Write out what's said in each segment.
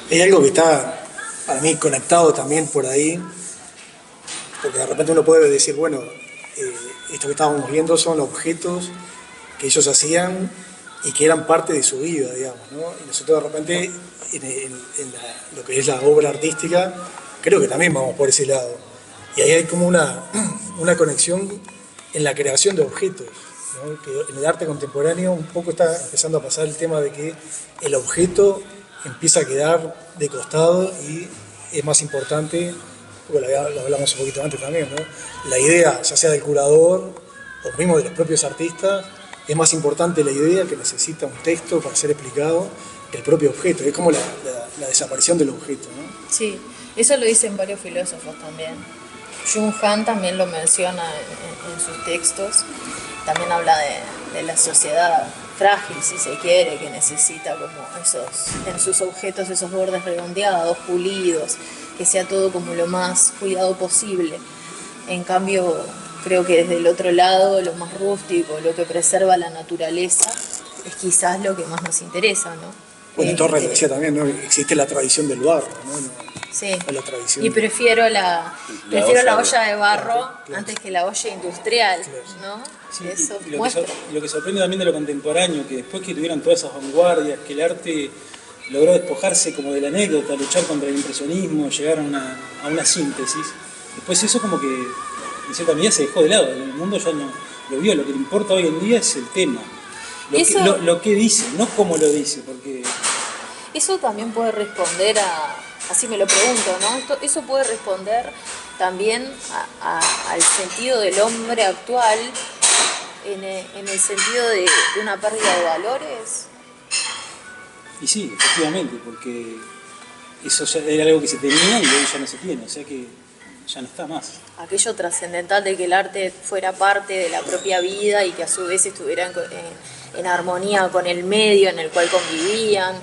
Hay algo que está para mí conectado también por ahí, porque de repente uno puede decir, bueno, esto que estábamos viendo son objetos que ellos hacían y que eran parte de su vida, digamos, ¿no? Y nosotros de repente, lo que es la obra artística, creo que también vamos por ese lado. Y ahí hay como una conexión en la creación de objetos, ¿no? Que en el arte contemporáneo un poco está empezando a pasar el tema de que el objeto empieza a quedar de costado y es más importante, porque lo hablamos un poquito antes también, ¿no? La idea, ya sea del curador o mismo de los propios artistas, es más importante la idea que necesita un texto para ser explicado que el propio objeto. Es como la desaparición del objeto, ¿no? Sí, eso lo dicen varios filósofos también. Jung Han también lo menciona en sus textos. También habla de la sociedad frágil, si se quiere, que necesita como en sus objetos esos bordes redondeados, pulidos, que sea todo como lo más cuidado posible. En cambio, creo que desde el otro lado, lo más rústico, lo que preserva la naturaleza, es quizás lo que más nos interesa, ¿no? Bueno, Torres decía también, ¿no? Existe la tradición del barro, ¿no? Sí, La tradición y prefiero la olla de barro claro. antes que la olla industrial, ¿no? Sí, Eso y muestra. lo que sorprende también de lo contemporáneo, que después que tuvieron todas esas vanguardias, que el arte logró despojarse como de la anécdota, luchar contra el impresionismo, llegar a una síntesis, después eso como que en cierta medida se dejó de lado, el mundo ya no lo vio, lo que le importa hoy en día es el tema, lo que dice, no cómo lo dice, porque... Eso también puede responder así me lo pregunto, ¿no? Eso puede responder también al sentido del hombre actual, en el sentido de una pérdida de valores. Y sí, efectivamente, porque eso ya era algo que se tenía y hoy ya no se tiene, o sea que ya no está más. Aquello trascendental de que el arte fuera parte de la propia vida y que a su vez estuviera en armonía con el medio en el cual convivían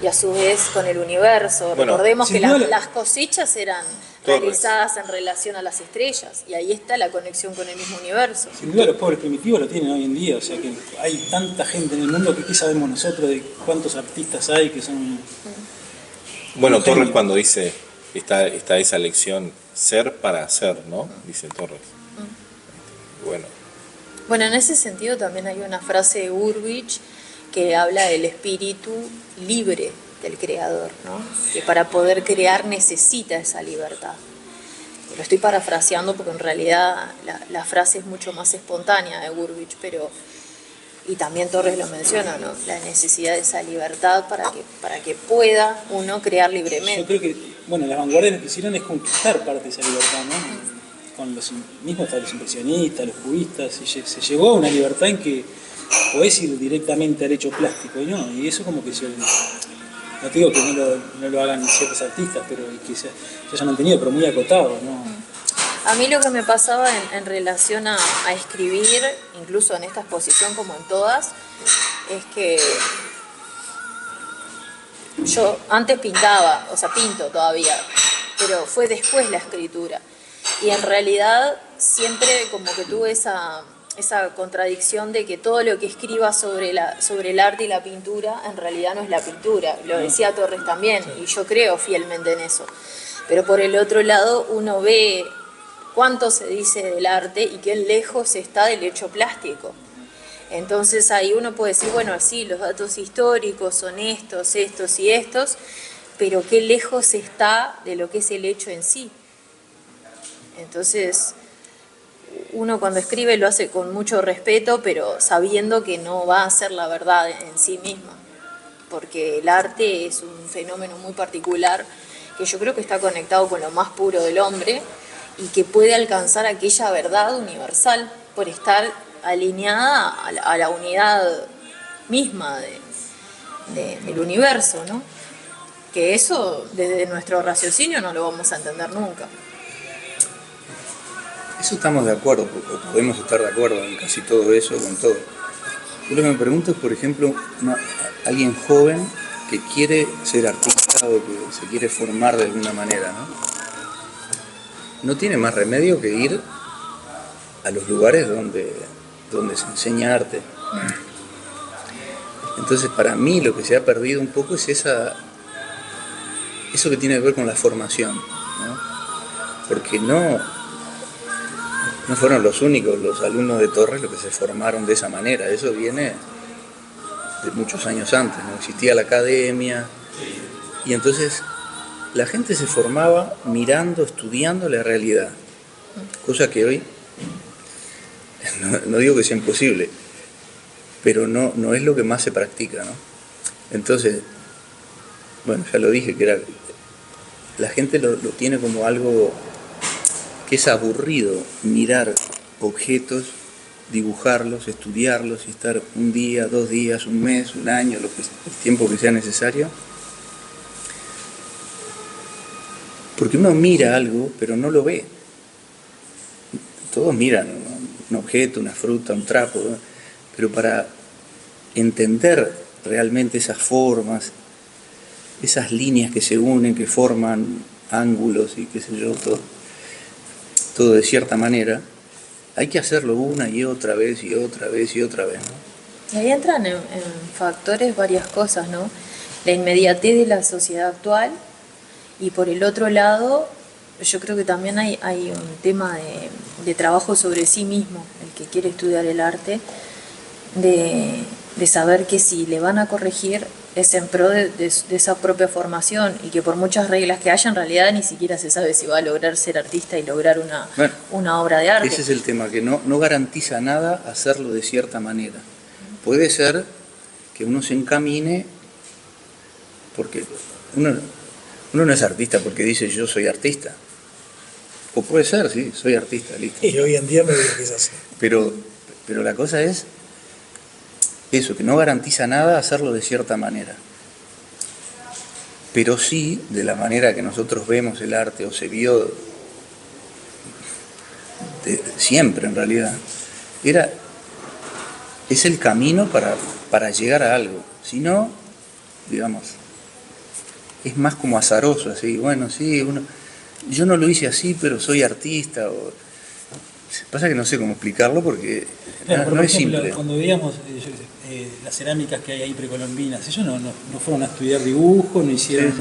y a su vez con el universo. Bueno, recordemos que las cosechas eran realizadas en relación a las estrellas y ahí está la conexión con el mismo universo. Sin duda los pueblos primitivos lo tienen hoy en día, o sea que hay tanta gente en el mundo que qué sabemos nosotros de cuántos artistas hay que son... Bueno, Torres cuando dice, está esa lección, ser para hacer, ¿no? Dice Torres. Bueno, en ese sentido también hay una frase de Gurvich que habla del espíritu libre del creador, ¿no? Que para poder crear necesita esa libertad. Lo estoy parafraseando porque en realidad la frase es mucho más espontánea de Gurvich, y también Torres lo menciona, ¿no? La necesidad de esa libertad para que pueda uno crear libremente. Yo creo que, bueno, las vanguardias lo que hicieron es conquistar parte de esa libertad, ¿no? Con los mismos los impresionistas, los cubistas, se llegó a una libertad en que podés ir directamente al hecho plástico, ¿no? Y eso como que no te digo que no lo hagan ciertos artistas, pero que se haya mantenido, pero muy acotado, ¿no? A mí lo que me pasaba en relación a escribir, incluso en esta exposición como en todas, es que yo antes pintaba, o sea, pinto todavía, pero fue después la escritura. Y en realidad siempre como que tuve esa contradicción de que todo lo que escriba sobre el arte y la pintura en realidad no es la pintura. Lo decía Torres también, y yo creo fielmente en eso. Pero por el otro lado uno ve cuánto se dice del arte y qué lejos está del hecho plástico. Entonces ahí uno puede decir, bueno, sí, los datos históricos son estos y estos, pero qué lejos está de lo que es el hecho en sí. Entonces, uno cuando escribe lo hace con mucho respeto, pero sabiendo que no va a ser la verdad en sí misma, porque el arte es un fenómeno muy particular que yo creo que está conectado con lo más puro del hombre y que puede alcanzar aquella verdad universal por estar alineada a la unidad misma del universo, ¿no? Que eso desde nuestro raciocinio no lo vamos a entender nunca. Eso estamos de acuerdo, porque podemos estar de acuerdo en casi todo eso, con todo. Yo lo que me pregunto es, por ejemplo, alguien joven que quiere ser artista o que se quiere formar de alguna manera, ¿no? No tiene más remedio que ir a los lugares donde se enseña arte. eso que tiene que ver con la formación, ¿no? Porque no fueron los únicos los alumnos de Torres los que se formaron de esa manera, eso viene de muchos años antes, no existía la academia, y entonces la gente se formaba mirando, estudiando la realidad, cosa que hoy, no digo que sea imposible, pero no es lo que más se practica, ¿no? Entonces, bueno, ya lo dije, que la gente lo tiene como algo que es aburrido, mirar objetos, dibujarlos, estudiarlos y estar un día, 2 días, un mes, un año, el tiempo que sea necesario. Porque uno mira algo, pero no lo ve. Todos miran un objeto, una fruta, un trapo, ¿no? Pero para entender realmente esas formas, esas líneas que se unen, que forman ángulos y qué sé yo, todo de cierta manera, hay que hacerlo una y otra vez y otra vez y otra vez, ¿no? Y ahí entran en factores varias cosas, ¿no? La inmediatez de la sociedad actual, y por el otro lado, yo creo que también hay un tema de trabajo sobre sí mismo, el que quiere estudiar el arte, de saber que si le van a corregir es en pro de esa propia formación, y que por muchas reglas que haya, en realidad ni siquiera se sabe si va a lograr ser artista y lograr una obra de arte. Ese es el tema, que no garantiza nada hacerlo de cierta manera. Puede ser que uno se encamine, porque uno no es artista porque dice yo soy artista. O puede ser, sí, soy artista, listo. Y hoy en día me digo que es así. Pero la cosa es eso, que no garantiza nada hacerlo de cierta manera. Pero sí, de la manera que nosotros vemos el arte, o se vio siempre en realidad, es el camino para llegar a algo. Si no, digamos, es más como azaroso, así, bueno, sí, yo no lo hice así, pero soy artista. Pasa que no sé cómo explicarlo porque claro, no es ejemplo, simple. Cuando veíamos las cerámicas que hay ahí precolombinas, ellos no fueron a estudiar dibujo, no hicieron, Sí.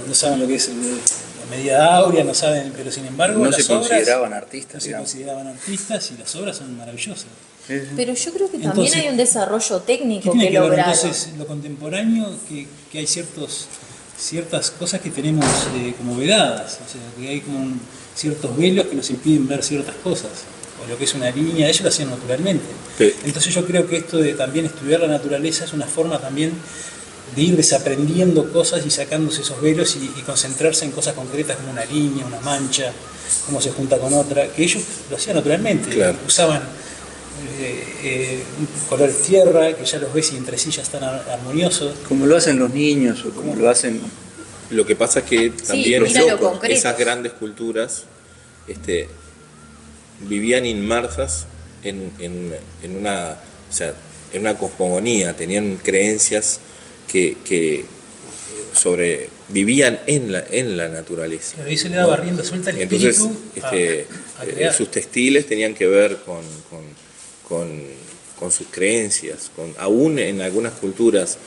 no saben lo que es la medida áurea, no saben, pero sin embargo No las se obras consideraban artistas, no se digamos. consideraban artistas, y las obras son maravillosas. Sí, sí. Pero yo creo que también Entonces, hay un desarrollo ¿Qué técnico tiene que que ver lograron. entonces lo contemporáneo? Que hay ciertas cosas que tenemos como vedadas, o sea, que hay como ciertos velos que nos impiden ver ciertas cosas, o lo que es una línea, ellos lo hacían naturalmente. Sí. Entonces yo creo que esto de también estudiar la naturaleza es una forma también de ir desaprendiendo cosas y sacándose esos velos y concentrarse en cosas concretas como una línea, una mancha, cómo se junta con otra, que ellos lo hacían naturalmente, Claro. usaban colores tierra, que ya los ves y entre sí ya están armoniosos. Como lo hacen los niños, o como lo hacen. Lo que pasa es que también mira lo concreto. esas grandes culturas vivían inmersas en una cosmogonía, tenían creencias que vivían en la naturaleza. Pero ahí se le daba rienda suelta el Entonces, espíritu a crear. sus textiles tenían que ver con sus creencias, aún en algunas culturas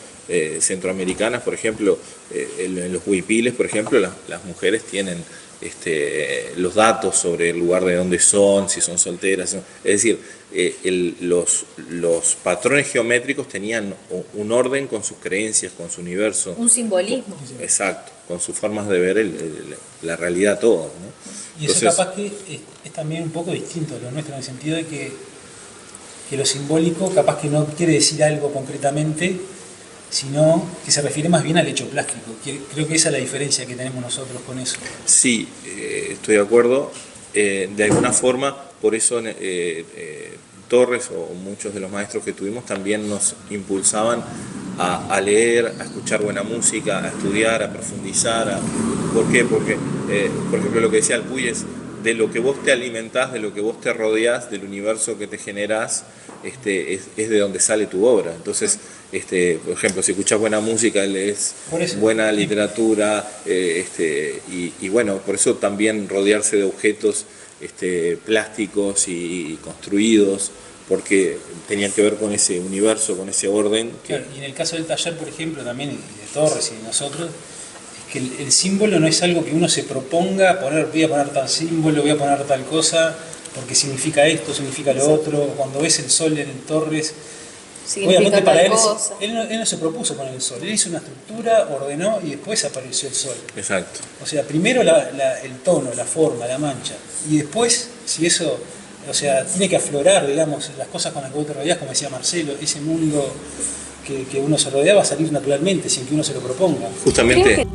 centroamericanas, por ejemplo, en los huipiles, por ejemplo, las mujeres tienen los datos sobre el lugar de donde son, si son solteras, es decir, los patrones geométricos tenían un orden con sus creencias, con su universo. Un simbolismo. Exacto, con sus formas de ver la realidad toda, ¿no? Y eso Entonces, capaz que es también un poco distinto a lo nuestro, en el sentido de que lo simbólico capaz que no quiere decir algo concretamente, sino que se refiere más bien al hecho plástico. Creo que esa es la diferencia que tenemos nosotros con eso. sí, estoy de acuerdo. De alguna forma, por eso Torres o muchos de los maestros que tuvimos también nos impulsaban a leer, a escuchar buena música, a estudiar, a profundizar. ¿Por qué? Porque, por ejemplo, lo que decía el Puy es de lo que vos te alimentás, de lo que vos te rodeás, del universo que te generás, es de donde sale tu obra. Entonces, por ejemplo, si escuchás buena música, lees buena literatura, y bueno, por eso también rodearse de objetos plásticos y construidos, porque tenían que ver con ese universo, con ese orden. Claro, y en el caso del taller, por ejemplo, también de Torres y de nosotros, que el símbolo no es algo que uno se proponga poner, voy a poner tal símbolo, voy a poner tal cosa, porque significa esto, significa lo otro. Cuando ves el sol en Torres, obviamente para él no se propuso poner el sol, él hizo una estructura, ordenó y después apareció el sol. Exacto. O sea, primero el tono, la forma, la mancha, y después, si eso, o sea, tiene que aflorar, digamos, las cosas con las que vos te rodeás, como decía Marcelo, ese mundo que uno se rodea va a salir naturalmente, sin que uno se lo proponga. Justamente